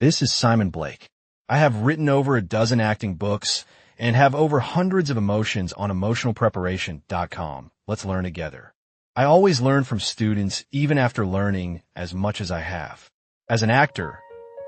This is Simon Blake. I have written over a dozen acting books and have over hundreds of emotions on emotionalpreparation.com. Let's learn together. I always learn from students even after learning as much as I have. As an actor,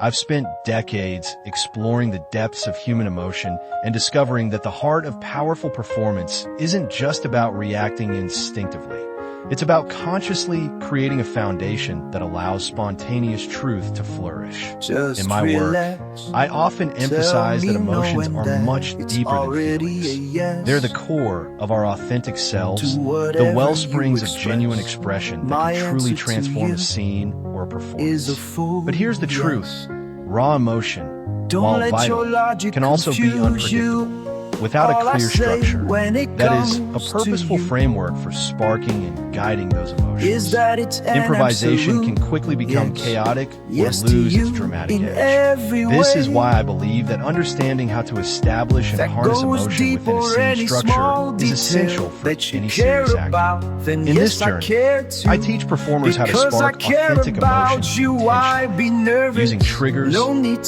I've spent decades exploring the depths of human emotion and discovering that the heart of powerful performance isn't just about reacting instinctively. It's about consciously creating a foundation that allows spontaneous truth to flourish. In my work, I often emphasize that emotions are much deeper than feelings. They're the core of our authentic selves, the well springs of genuine expression that can truly transform a scene or a performance. But here's the truth. Raw emotion, while vital, can also be unpredictable. Without a clear structure, that is, a purposeful framework for sparking and guiding those emotions, improvisation can quickly become chaotic or lose its dramatic edge. This is why I believe that understanding how to establish and harness emotion within a scene structure is essential for any serious acting. In this journey, I teach performers how to spark authentic emotion intentionally, using triggers,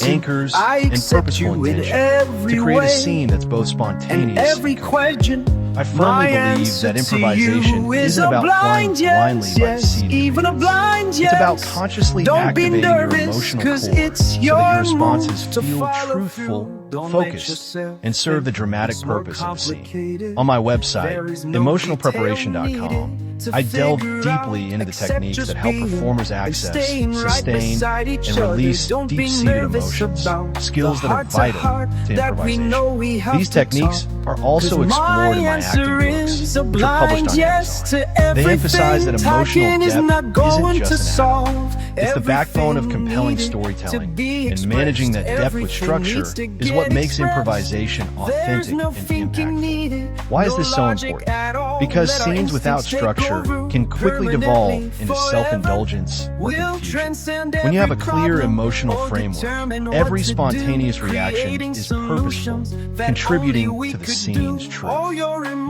anchors, and purposeful intention to create a scene that's both spontaneous and coherent. I firmly believe that improvisation isn't about flying blindly by the seat of things. It's about consciously activating your emotional core so that your responses feel truthful, focused, and serve the dramatic purpose of the scene. On my website, emotionalpreparation.com, I delve deeply into the techniques that help performers access, sustain, and release deep-seated emotions, skills that are vital to improvisation. These techniques are also explored in my acting books, which are published on Amazon. They emphasize that emotional depth isn't just an add-on. It's the backbone of compelling storytelling, and managing that depth with structure is what makes improvisation authentic and impactful. Why is this so important? Because scenes without structure can quickly devolve into self-indulgence or confusion. When you have a clear emotional framework, every spontaneous reaction is purposeful, contributing to the scene's truth.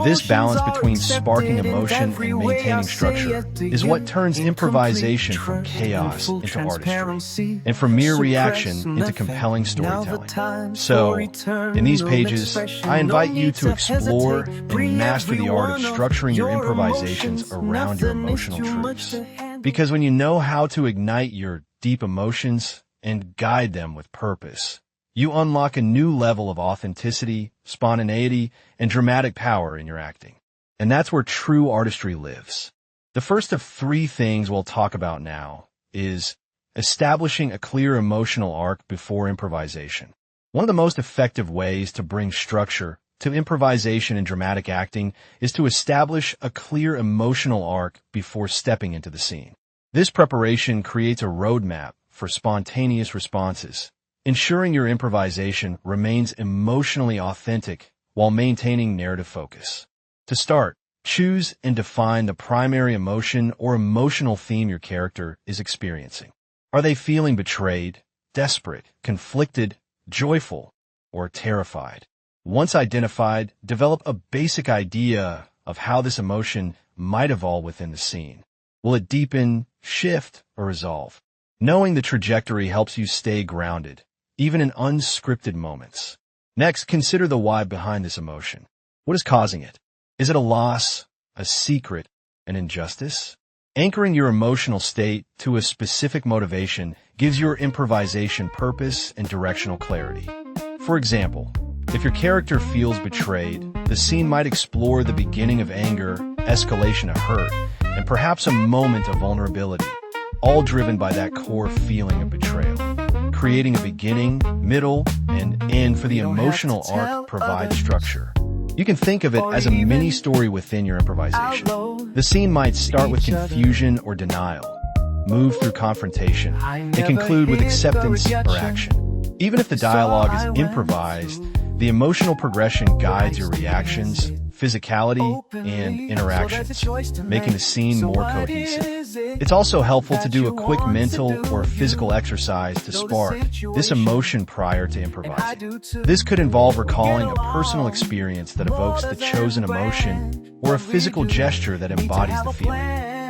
This balance between sparking emotion and maintaining structure is what turns improvisation from chaos into artistry, and from mere reaction into compelling storytelling. So, in these pages, I invite you to explore and master the art of structuring your improvisations around your emotional truths. Because when you know how to ignite your deep emotions and guide them with purpose, you unlock a new level of authenticity, spontaneity, and dramatic power in your acting. And that's where true artistry lives. The first of three things we'll talk about now is establishing a clear emotional arc before improvisation. One of the most effective ways to bring structure to improvisation and dramatic acting is to establish a clear emotional arc before stepping into the scene. This preparation creates a roadmap for spontaneous responses, ensuring your improvisation remains emotionally authentic while maintaining narrative focus. To start, choose and define the primary emotion or emotional theme your character is experiencing. Are they feeling betrayed, desperate, conflicted, joyful, or terrified? Once identified, develop a basic idea of how this emotion might evolve within the scene. Will it deepen, shift, or resolve? Knowing the trajectory helps you stay grounded, even in unscripted moments. Next, consider the why behind this emotion. What is causing it? Is it a loss, a secret, an injustice? Anchoring your emotional state to a specific motivation gives your improvisation purpose and directional clarity. For example, if your character feels betrayed, the scene might explore the beginning of anger, escalation of hurt, and perhaps a moment of vulnerability, all driven by that core feeling of betrayal. Creating a beginning, middle, and end for the emotional arc provides structure. You can think of it as a mini-story within your improvisation. The scene might start with confusion or denial, move through confrontation, and conclude with acceptance or action. Even if the dialogue is improvised, the emotional progression guides your reactions, physicality, and interactions, making the scene more cohesive. It's also helpful to do a quick mental or physical exercise to spark this emotion prior to improvising. This could involve recalling a personal experience that evokes the chosen emotion or a physical gesture that embodies the feeling.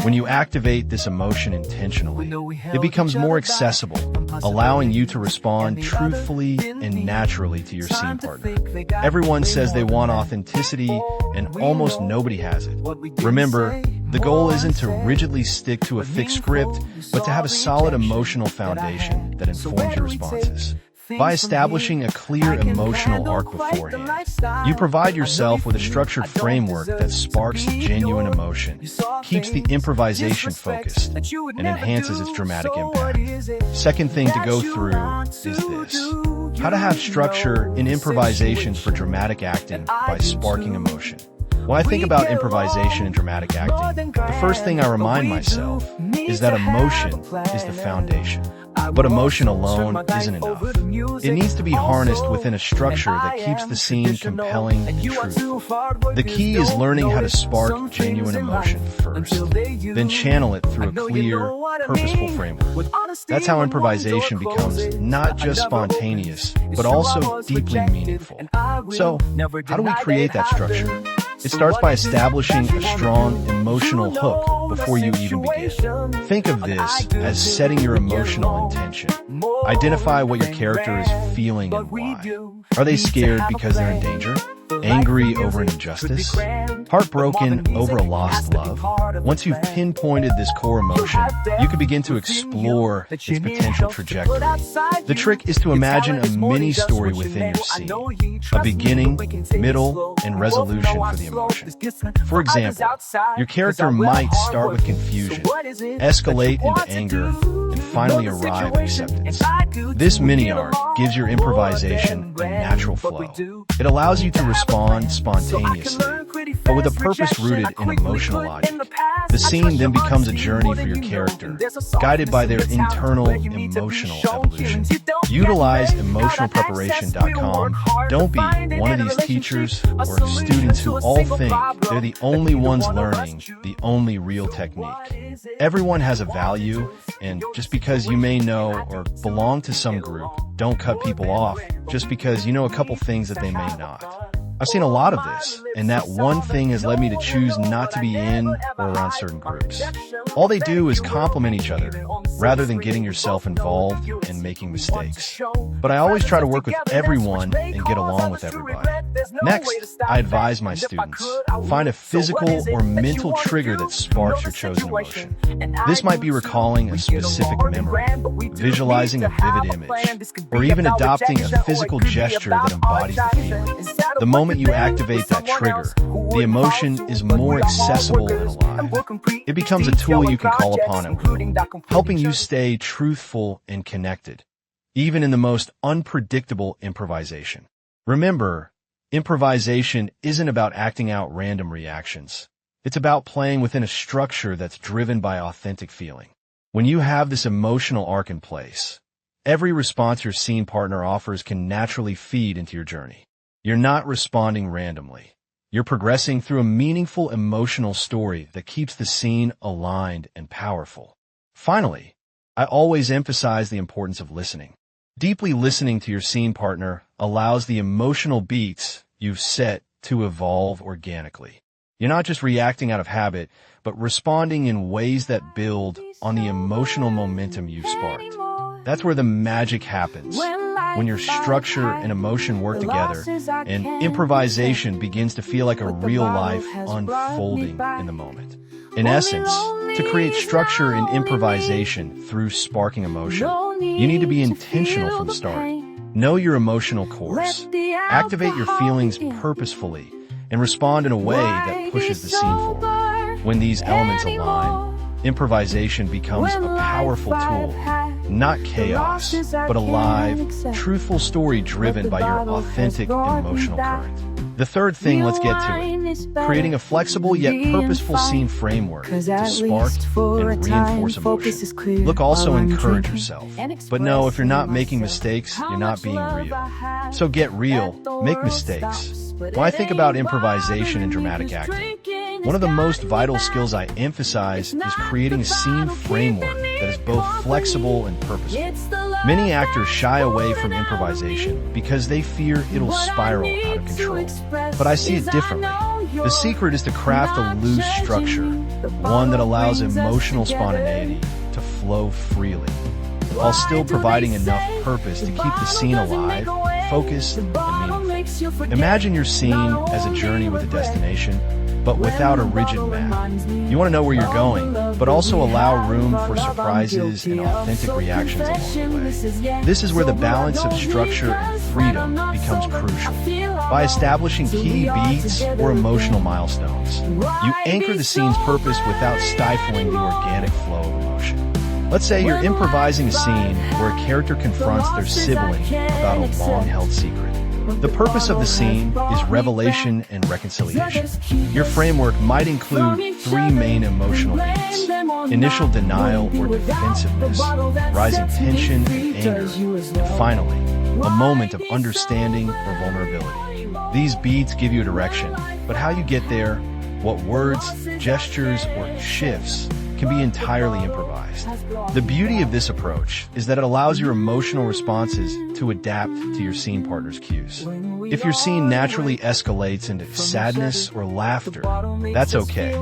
When you activate this emotion intentionally, it becomes more accessible, allowing you to respond truthfully and naturally to your scene partner. Everyone says they want authenticity, and almost nobody has it. Remember, the goal isn't to rigidly stick to a fixed script, but to have a solid emotional foundation that informs your responses. By establishing a clear emotional arc beforehand, you provide yourself with a structured framework that sparks genuine emotion, keeps the improvisation focused, and enhances its dramatic impact. Second thing to go through is this: how to have structure in improvisations for dramatic acting by sparking emotion. When I think about improvisation and dramatic acting, the first thing I remind myself is that emotion is the foundation. But emotion alone isn't enough. It needs to be harnessed within a structure that keeps the scene compelling and truthful. The key is learning how to spark genuine emotion first, then channel it through a clear, purposeful framework. That's how improvisation becomes not just spontaneous, but also deeply meaningful. So, how do we create that structure? It starts by establishing a strong emotional hook before you even begin. Think of this as setting your emotional intention. Identify what your character is feeling and why. Are they scared because they're in danger? Angry over an injustice? Heartbroken over a lost love? Once you've pinpointed this core emotion, you can begin to explore its potential trajectory. The trick is to imagine a mini story within your scene, a beginning, middle, and resolution for the emotion. For example, your character might start with confusion, escalate into anger, and finally arrive at acceptance. This mini arc gives your improvisation a natural flow. It allows you to respond spontaneously, but with a purpose rooted in emotional logic. The scene then becomes a journey for your character, guided by their internal emotional evolution. Utilize emotionalpreparation.com. Don't be one of these teachers or students who all think they're the only ones learning the only real technique. Everyone has a value, and just because you may know or belong to some group, don't cut people off just because you know a couple things that they may not. I've seen a lot of this, and that one thing has led me to choose not to be in or around certain groups. All they do is complement each other, rather than getting yourself involved and making mistakes. But I always try to work with everyone and get along with everybody. Next, I advise my students, find a physical or mental trigger that sparks your chosen emotion. This might be recalling a specific memory, visualizing a vivid image, or even adopting a physical gesture that embodies the feeling. The moment you activate that trigger, the emotion is more accessible and alive. It becomes a tool you can call upon at will, helping you stay truthful and connected, even in the most unpredictable improvisation. Remember, improvisation isn't about acting out random reactions. It's about playing within a structure that's driven by authentic feeling. When you have this emotional arc in place, every response your scene partner offers can naturally feed into your journey. You're not responding randomly. You're progressing through a meaningful emotional story that keeps the scene aligned and powerful. Finally, I always emphasize the importance of listening. Deeply listening to your scene partner allows the emotional beats you've set to evolve organically. You're not just reacting out of habit, but responding in ways that build on the emotional momentum you've sparked. That's where the magic happens, when your structure and emotion work together and improvisation begins to feel like a real-life unfolding in the moment. In essence, to create structure in improvisation through sparking emotion, you need to be intentional from the start. Know your emotional course, activate your feelings purposefully, and respond in a way that pushes the scene forward. When these elements align, improvisation becomes a powerful tool, not chaos, but a live, truthful story driven by your authentic emotional current. The third thing, let's get to it. Creating a flexible yet purposeful scene framework to spark and reinforce emotion. Look, also encourage yourself. But no, if you're not making mistakes, you're not being real. So get real, make mistakes. When I think about improvisation and dramatic acting, one of the most vital skills I emphasize is creating a scene framework that is both flexible and purposeful. Many actors shy away from improvisation because they fear it'll spiral out of control. But I see it differently. The secret is to craft a loose structure one that allows emotional spontaneity to flow freely, while still providing enough purpose to keep the scene alive, focused, and meaningful. Imagine your scene as a journey with a destination, but without a rigid map. You want to know where you're going, but also allow room for surprises and authentic reactions along the way. This is where the balance of structure and freedom becomes crucial. By establishing key beats or emotional milestones, you anchor the scene's purpose without stifling the organic flow of emotion. Let's say you're improvising a scene where a character confronts their sibling about a long-held secret. The purpose of the scene is revelation and reconciliation. Your framework might include three main emotional beats: initial denial or defensiveness, rising tension and anger, and finally, a moment of understanding or vulnerability. These beats give you a direction, but how you get there, what words, gestures, or shifts can be entirely improvised. The beauty of this approach is that it allows your emotional responses to adapt to your scene partner's cues. If your scene naturally escalates into sadness or laughter, that's okay.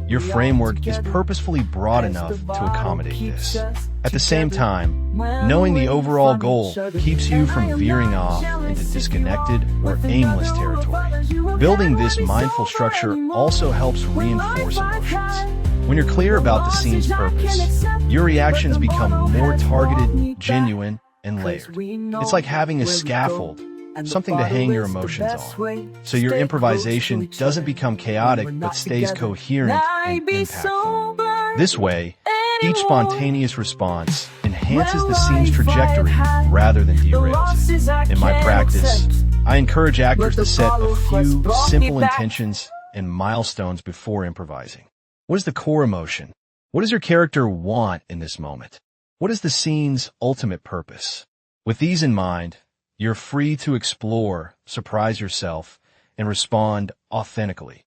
Your framework is purposefully broad enough to accommodate this. At the same time, knowing the overall goal keeps you from veering off into disconnected or aimless territory. Building this mindful structure also helps reinforce emotions. When you're clear about the scene's purpose, your reactions become more targeted, genuine, and layered. It's like having a scaffold, something to hang your emotions on, so your improvisation doesn't become chaotic but stays coherent and impactful. This way, each spontaneous response enhances the scene's trajectory rather than derails it. In my practice, I encourage actors to set a few simple intentions and milestones before improvising. What is the core emotion? What does your character want in this moment? What is the scene's ultimate purpose? With these in mind, you're free to explore, surprise yourself, and respond authentically,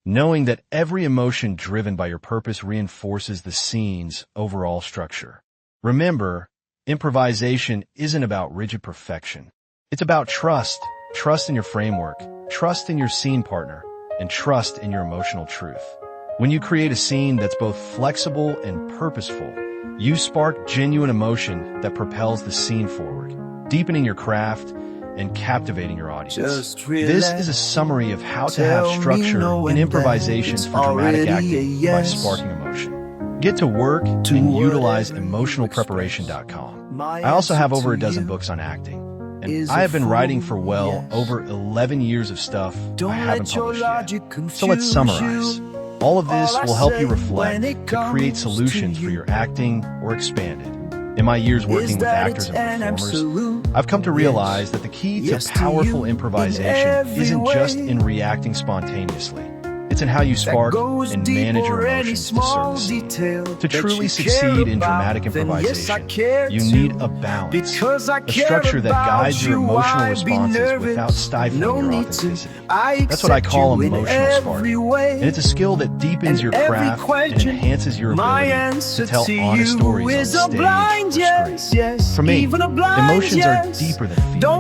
knowing that every emotion driven by your purpose reinforces the scene's overall structure. Remember, improvisation isn't about rigid perfection. It's about trust in your framework, trust in your scene partner, and trust in your emotional truth. When you create a scene that's both flexible and purposeful, you spark genuine emotion that propels the scene forward, deepening your craft and captivating your audience. This is a summary of how to have structure in improvisations for dramatic acting by sparking emotion. Get to work and utilize emotionalpreparation.com. I also have over a dozen books on acting, and I have been writing for well over 11 years of stuff I haven't published yet. So let's summarize. All of this will help you reflect to create solutions for your acting or expand it. In my years working with actors and performers, I've come to realize that the key to powerful improvisation isn't just in reacting spontaneously. It's in how you spark and manage your emotions to serve the scene. To truly succeed in dramatic improvisation, you need a balance, a structure that guides your emotional responses without stifling your authenticity. That's what I call emotional spark, and it's a skill that deepens your craft and enhances your ability to tell honest stories on stage or screen. For me, emotions are deeper than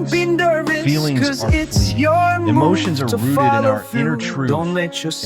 feelings. Feelings are fleeting. Emotions are rooted in our inner truth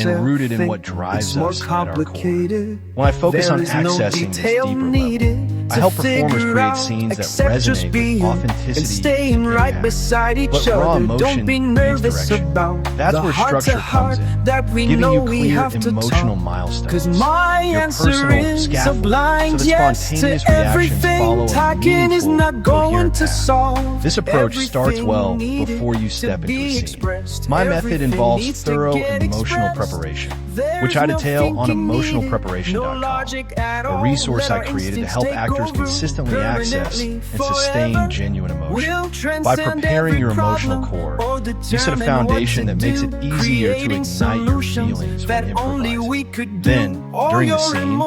and rooted in what drives us at our core. When I focus on accessing this deeper level, I help performers create scenes that resonate with authenticity and impact. But raw emotion needs direction. That's where structure comes in, giving you clear emotional milestones, your personal scaffold, so that spontaneous reactions follow a meaningful, coherent path. This approach starts well before you step into a scene. My method involves thorough emotional preparation, which I detail on emotionalpreparation.com, a resource I created to help actors consistently access and sustain genuine emotion. By preparing your emotional core, you set a foundation that makes it easier to ignite your feelings when improvising. Then, during the scene,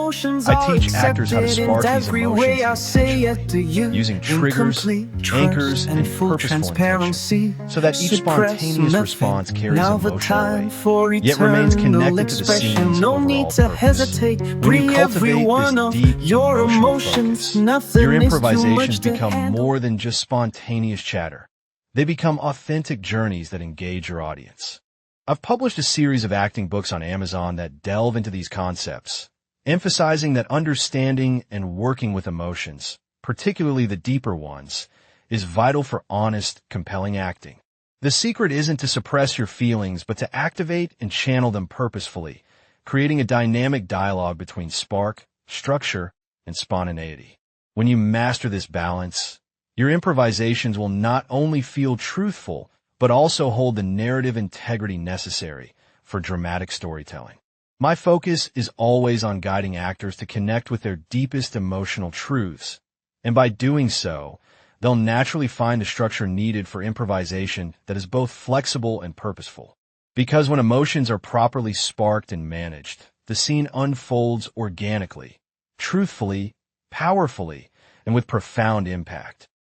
I teach actors how to spark these emotions intentionally, using triggers, anchors, and purposeful intention, so that each spontaneous response carries emotional weight, yet remains connected to the scene's overall purpose. When you cultivate this deep emotional focus, your improvisations become more than just spontaneous chatter. They become authentic journeys that engage your audience. I've published a series of acting books on Amazon that delve into these concepts, emphasizing that understanding and working with emotions, particularly the deeper ones, is vital for honest, compelling acting. The secret isn't to suppress your feelings, but to activate and channel them purposefully, creating a dynamic dialogue between spark, structure, and spontaneity. When you master this balance, your improvisations will not only feel truthful, but also hold the narrative integrity necessary for dramatic storytelling. My focus is always on guiding actors to connect with their deepest emotional truths, and by doing so, they'll naturally find the structure needed for improvisation that is both flexible and purposeful. Because when emotions are properly sparked and managed, the scene unfolds organically, truthfully, powerfully, and with profound impact.